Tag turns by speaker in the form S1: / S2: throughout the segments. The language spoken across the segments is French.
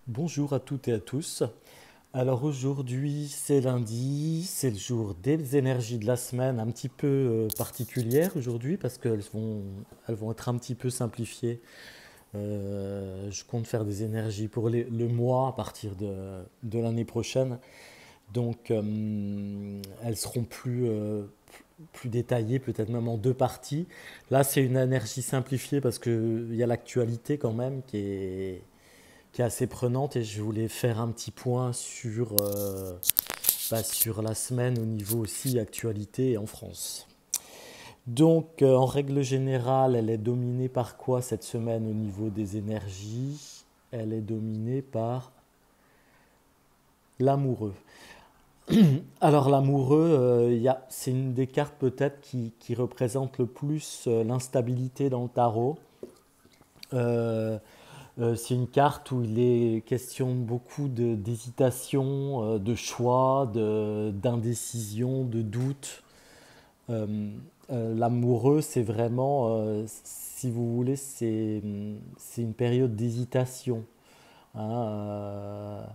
S1: Bonjour à toutes et à tous. Alors aujourd'hui c'est lundi, c'est le jour des énergies de la semaine un petit peu particulière aujourd'hui parce qu'elles vont être un petit peu simplifiées. Je compte faire des énergies pour le mois à partir de l'année prochaine. Donc elles seront plus détaillées, peut-être même en deux parties. Là c'est une énergie simplifiée parce qu'il y a l'actualité quand même qui est assez prenante et je voulais faire un petit point sur la semaine au niveau aussi actualité en France. Donc en règle générale, elle est dominée par quoi cette semaine au niveau des énergies? Elle est dominée par l'amoureux. Alors l'amoureux, c'est une des cartes peut-être qui représente le plus l'instabilité dans le tarot. Euh, c'est une carte où il est question beaucoup d'hésitation, de choix, d'indécision, de doute. Euh, L'amoureux, c'est vraiment, si vous voulez, c'est une période d'hésitation, hein.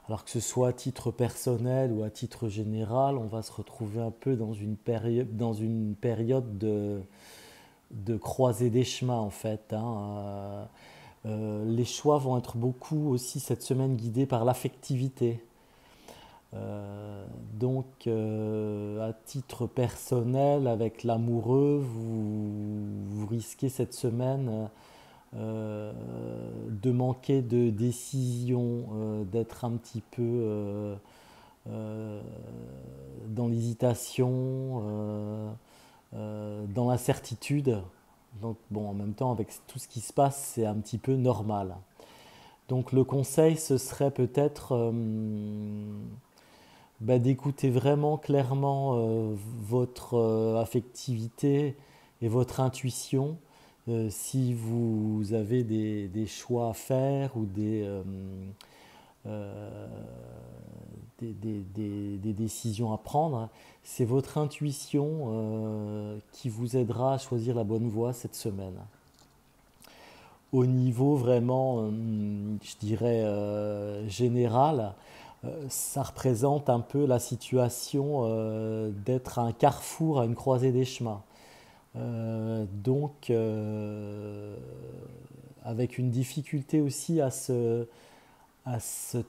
S1: Alors que ce soit à titre personnel ou à titre général, on va se retrouver un peu dans une période de croisée des chemins en fait, hein. Les choix vont être beaucoup aussi cette semaine guidés par l'affectivité. À titre personnel, avec l'amoureux, vous risquez cette semaine de manquer de décision, d'être un petit peu euh, dans l'hésitation, dans l'incertitude. Donc bon, en même temps, avec tout ce qui se passe, c'est un petit peu normal. Donc le conseil, ce serait peut-être d'écouter vraiment clairement votre affectivité et votre intuition. Si vous avez des choix à faire ou euh, des décisions à prendre, c'est votre intuition qui vous aidera à choisir la bonne voie cette semaine. Au niveau vraiment, je dirais, général, ça représente un peu la situation d'être à un carrefour, à une croisée des chemins. Avec une difficulté aussi à se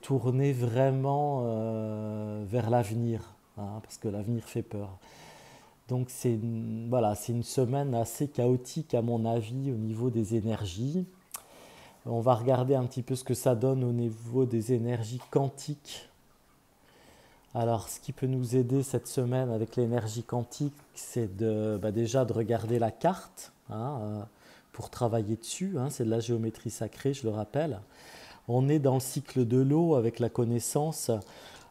S1: tourner vraiment vers l'avenir, hein, parce que l'avenir fait peur. Donc voilà, c'est une semaine assez chaotique à mon avis au niveau des énergies. On va regarder un petit peu ce que ça donne au niveau des énergies quantiques. Alors, ce qui peut nous aider cette semaine avec l'énergie quantique, c'est déjà de regarder la carte, hein, pour travailler dessus, hein. C'est de la géométrie sacrée, je le rappelle. On est dans le cycle de l'eau avec la connaissance.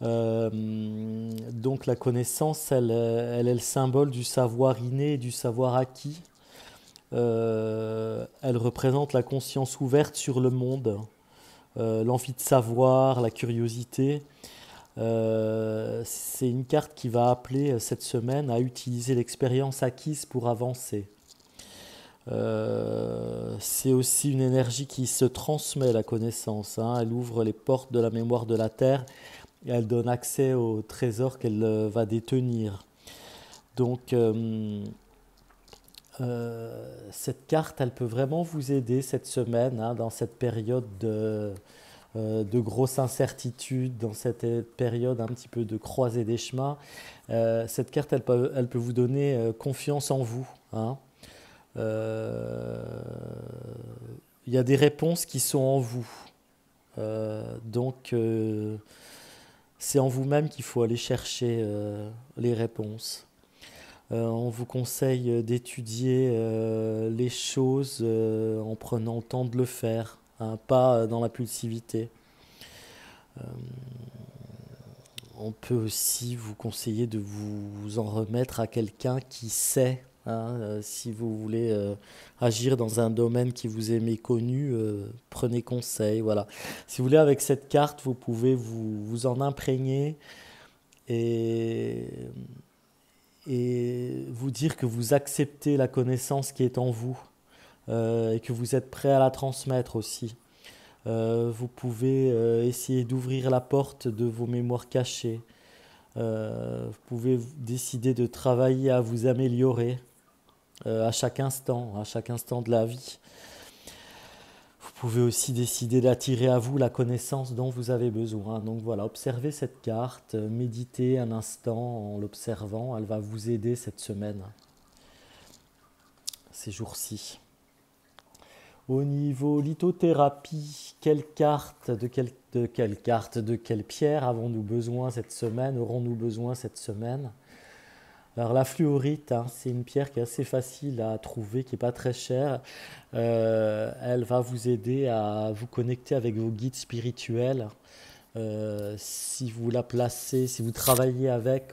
S1: Donc la connaissance, elle est le symbole du savoir inné et du savoir acquis. Elle représente la conscience ouverte sur le monde, l'envie de savoir, la curiosité. C'est une carte qui va appeler cette semaine à utiliser l'expérience acquise pour avancer. C'est aussi une énergie qui se transmet, la connaissance, hein. Elle ouvre les portes de la mémoire de la Terre et elle donne accès au trésor qu'elle va détenir. Donc, cette carte, elle peut vraiment vous aider cette semaine, hein, dans cette période de grosse incertitude, dans cette période un petit peu de croisée des chemins. Cette carte, elle peut vous donner confiance en vous, hein. Euh, Il y a des réponses qui sont en vous. C'est en vous-même qu'il faut aller chercher les réponses. On vous conseille d'étudier les choses en prenant le temps de le faire, hein, pas dans la pulsivité. Euh, on peut aussi vous conseiller de vous en remettre à quelqu'un qui sait, hein, si vous voulez agir dans un domaine qui vous est méconnu, prenez conseil. Voilà. Si vous voulez, avec cette carte, vous pouvez vous en imprégner et, et vous dire que vous acceptez la connaissance qui est en vous, et que vous êtes prêt à la transmettre aussi. Vous pouvez essayer d'ouvrir la porte de vos mémoires cachées. Vous pouvez décider de travailler à vous améliorer à chaque instant de la vie. Vous pouvez aussi décider d'attirer à vous la connaissance dont vous avez besoin. Donc voilà, observez cette carte, méditez un instant en l'observant, elle va vous aider cette semaine, ces jours-ci. Au niveau lithothérapie, de quelle pierre avons-nous besoin cette semaine, aurons-nous besoin cette semaine? Alors la fluorite, hein, c'est une pierre qui est assez facile à trouver, qui n'est pas très chère. Elle va vous aider à vous connecter avec vos guides spirituels. Si vous la placez, si vous travaillez avec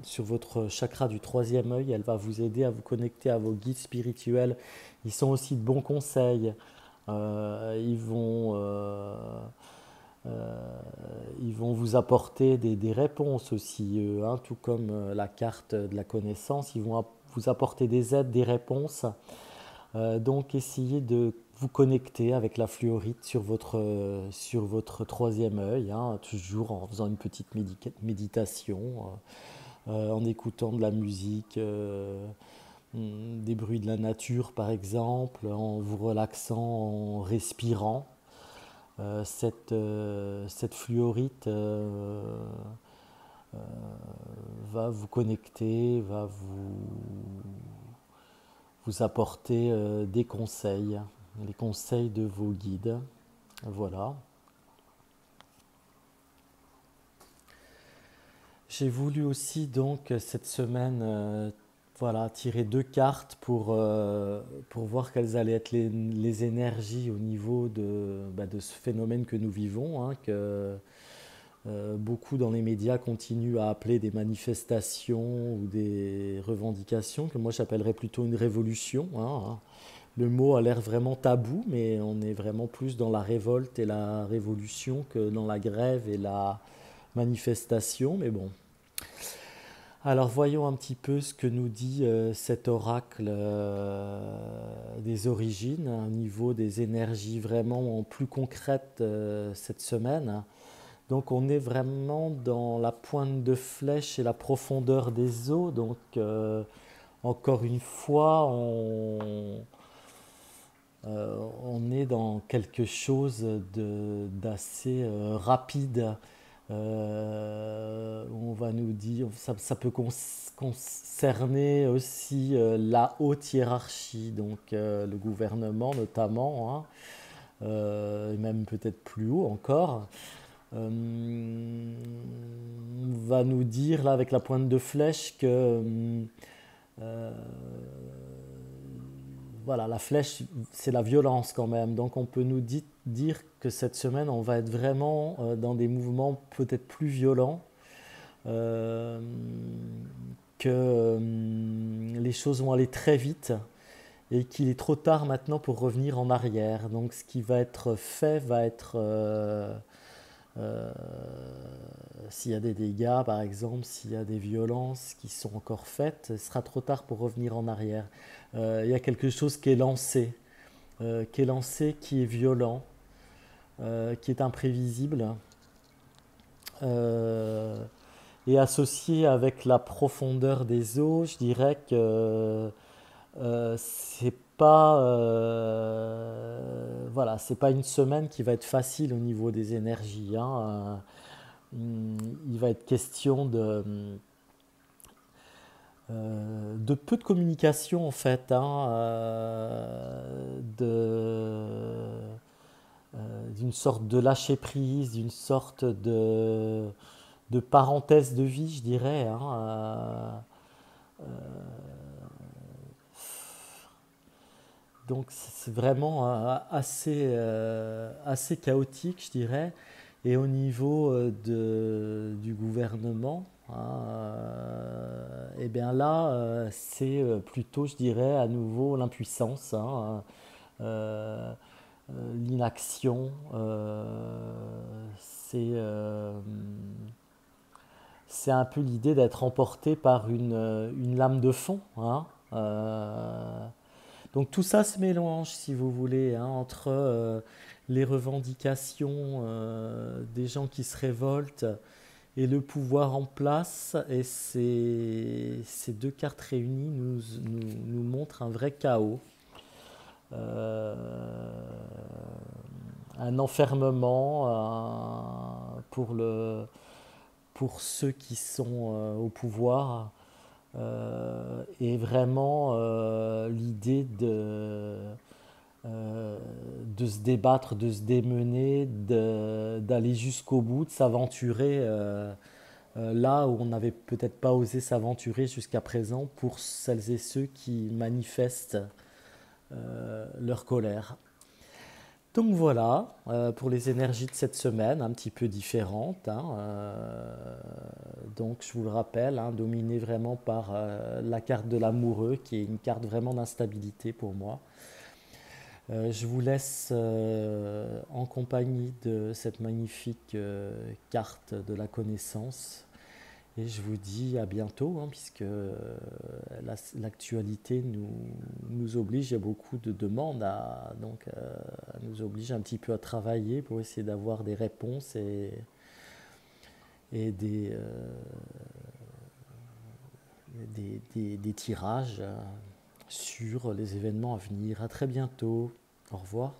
S1: sur votre chakra du troisième œil, elle va vous aider à vous connecter à vos guides spirituels. Ils sont aussi de bons conseils. Ils vont vous apporter des réponses aussi, hein, tout comme la carte de la connaissance. Ils vont vous apporter des aides, des réponses. Donc essayez de vous connecter avec la fluorite sur votre troisième œil, hein, toujours en faisant une petite méditation, en écoutant de la musique, des bruits de la nature par exemple, en vous relaxant, en respirant. Cette fluorite va vous connecter, va vous apporter des conseils, les conseils de vos guides. Voilà. J'ai voulu aussi donc cette semaine voilà, tirer deux cartes pour voir quelles allaient être les énergies au niveau de ce phénomène que nous vivons, hein, que beaucoup dans les médias continuent à appeler des manifestations ou des revendications, que moi j'appellerais plutôt une révolution, hein. Le mot a l'air vraiment tabou, mais on est vraiment plus dans la révolte et la révolution que dans la grève et la manifestation, mais bon. Alors voyons un petit peu ce que nous dit cet oracle des origines, au niveau des énergies vraiment plus concrètes cette semaine. Donc on est vraiment dans la pointe de flèche et la profondeur des eaux. Donc encore une fois, on est dans quelque chose d'assez rapide. On va nous dire, ça peut concerner aussi la haute hiérarchie, donc le gouvernement notamment, hein, et même peut-être plus haut encore. On va nous dire là avec la pointe de flèche que euh, voilà, la flèche, c'est la violence quand même. Donc on peut nous dire que cette semaine, on va être vraiment dans des mouvements peut-être plus violents, euh, que les choses vont aller très vite et qu'il est trop tard maintenant pour revenir en arrière. Donc ce qui va être fait va être... s'il y a des dégâts, par exemple, s'il y a des violences qui sont encore faites, ce sera trop tard pour revenir en arrière. Il y a quelque chose qui est lancé, qui est violent, qui est imprévisible, euh, et associé avec la profondeur des eaux, je dirais que c'est pas voilà, c'est pas une semaine qui va être facile au niveau des énergies, hein. Il va être question de peu de communication en fait, hein, d'une sorte de lâcher prise, d'une sorte de parenthèse de vie, je dirais, hein, donc c'est vraiment assez chaotique, je dirais. Et au niveau du gouvernement, hein, et bien là, c'est plutôt, je dirais, à nouveau l'impuissance, hein, euh, l'inaction. C'est un peu l'idée d'être emporté par une lame de fond, hein. Donc tout ça se mélange, si vous voulez, hein, entre les revendications des gens qui se révoltent et le pouvoir en place. Et ces deux cartes réunies nous montrent un vrai chaos. Euh, un enfermement pour ceux qui sont au pouvoir et vraiment l'idée de se débattre, de se démener, d'aller jusqu'au bout, de s'aventurer là où on n'avait peut-être pas osé s'aventurer jusqu'à présent pour celles et ceux qui manifestent leur colère. Donc voilà, pour les énergies de cette semaine, un petit peu différentes, hein, donc je vous le rappelle, hein, dominé vraiment par la carte de l'amoureux, qui est une carte vraiment d'instabilité pour moi. Je vous laisse en compagnie de cette magnifique carte de la connaissance. Et je vous dis à bientôt, hein, puisque l'actualité nous oblige, il y a beaucoup de demandes, nous oblige un petit peu à travailler pour essayer d'avoir des réponses et des tirages sur les événements à venir. À très bientôt. Au revoir.